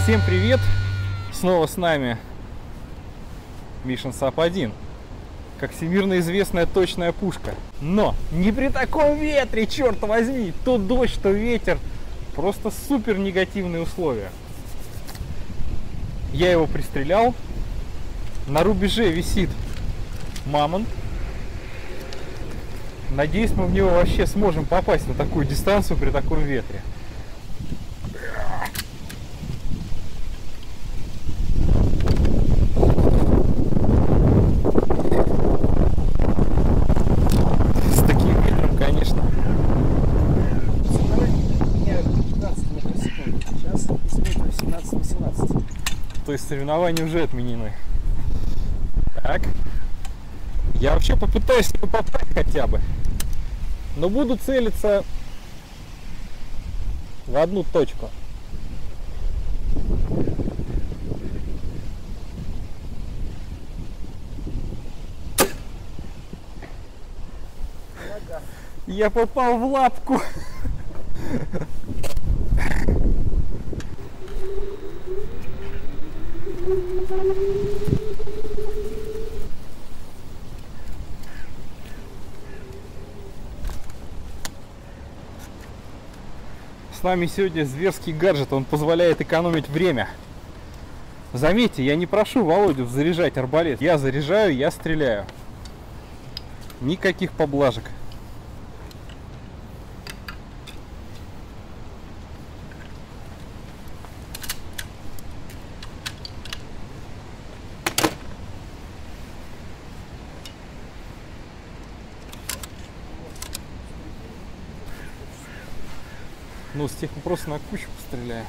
Всем привет! Снова с нами Mission Sap 1, как всемирно известная точная пушка. Но не при таком ветре, черт возьми! То дождь, то ветер. Просто супер негативные условия. Я его пристрелял. На рубеже висит мамонт. Надеюсь, мы в него вообще сможем попасть на такую дистанцию при таком ветре. То есть соревнования уже отменены. Так. Я вообще попытаюсь его попасть хотя бы. Но буду целиться в одну точку. Я попал в лапку. С нами сегодня зверский гаджет, он позволяет экономить время. Заметьте, я не прошу Володю заряжать арбалет. Я заряжаю, я стреляю. Никаких поблажек. Ну, с тех просто на кучу постреляю.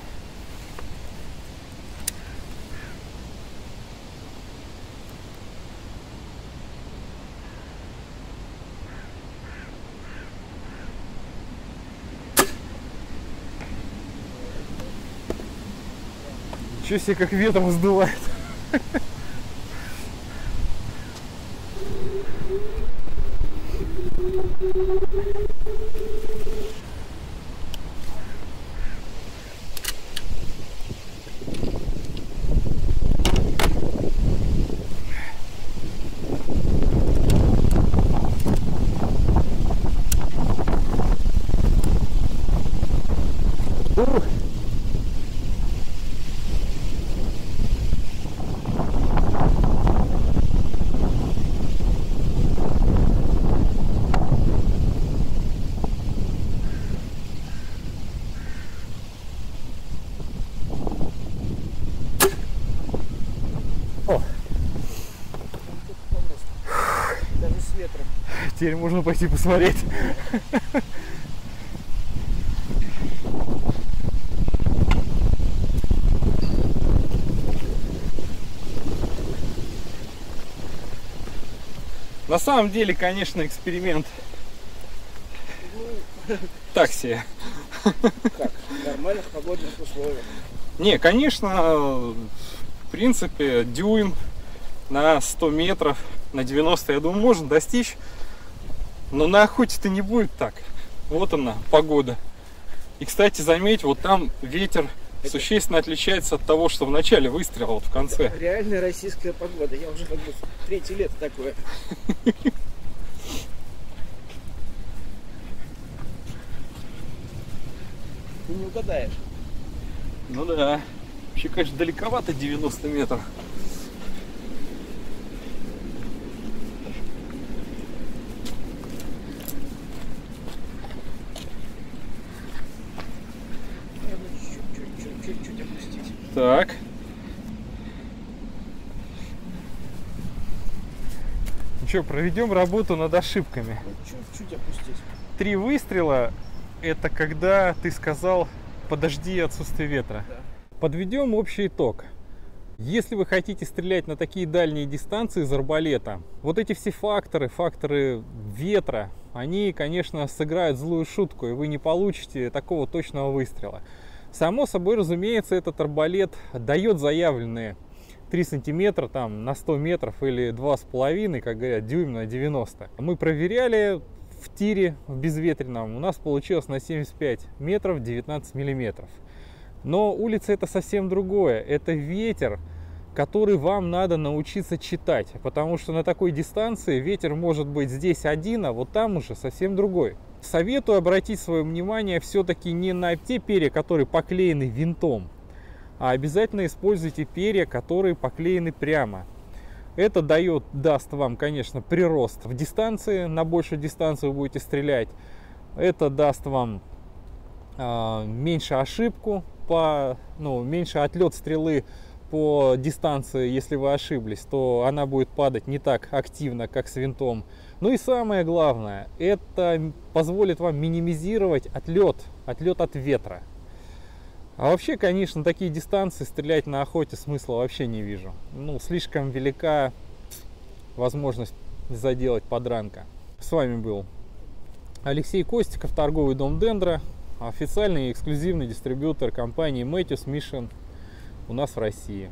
Ничего себе, как ветром сдувает. Теперь можно пойти посмотреть. На самом деле, конечно, эксперимент так себе. Как? В нормальных погодных условиях? Не, конечно, в принципе, дюйм на 100 метров, на 90, я думаю, можно достичь. Но на охоте-то не будет так. Вот она, погода. И, кстати, заметь, вот там ветер существенно отличается от того, что в начале выстрела, вот в конце. Реальная российская погода. Я уже как бы третье лето такое. Ты не угадаешь. Ну да. Вообще, конечно, далековато 90 метров. Чуть-чуть опустить. Так. Что, проведем работу над ошибками. Чуть-чуть опустить. 3 выстрела — это когда ты сказал «подожди отсутствие ветра». Да. Подведем общий итог. Если вы хотите стрелять на такие дальние дистанции из арбалета, вот эти все факторы ветра, они, конечно, сыграют злую шутку, и вы не получите такого точного выстрела. Само собой, разумеется, этот арбалет дает заявленные 3 сантиметра там, на 100 метров или 2,5, как говорят, дюйм на 90. Мы проверяли в тире в безветренном, у нас получилось на 75 метров 19 миллиметров. Но улица — это совсем другое, это ветер, который вам надо научиться читать, потому что на такой дистанции ветер может быть здесь один, а вот там уже совсем другой. Советую обратить свое внимание все-таки не на те перья, которые поклеены винтом, а обязательно используйте перья, которые поклеены прямо. Это даст вам, конечно, прирост в дистанции, на большую дистанцию вы будете стрелять. Это даст вам меньше ошибку, меньше отлет стрелы по дистанции. Если вы ошиблись, то она будет падать не так активно, как с винтом. Ну и самое главное, это позволит вам минимизировать отлет от ветра. А вообще, конечно, такие дистанции стрелять на охоте смысла вообще не вижу. Слишком велика возможность заделать подранка. С вами был Алексей Костиков, торговый дом Дендро, официальный и эксклюзивный дистрибьютор компании Mathews Mission у нас в России.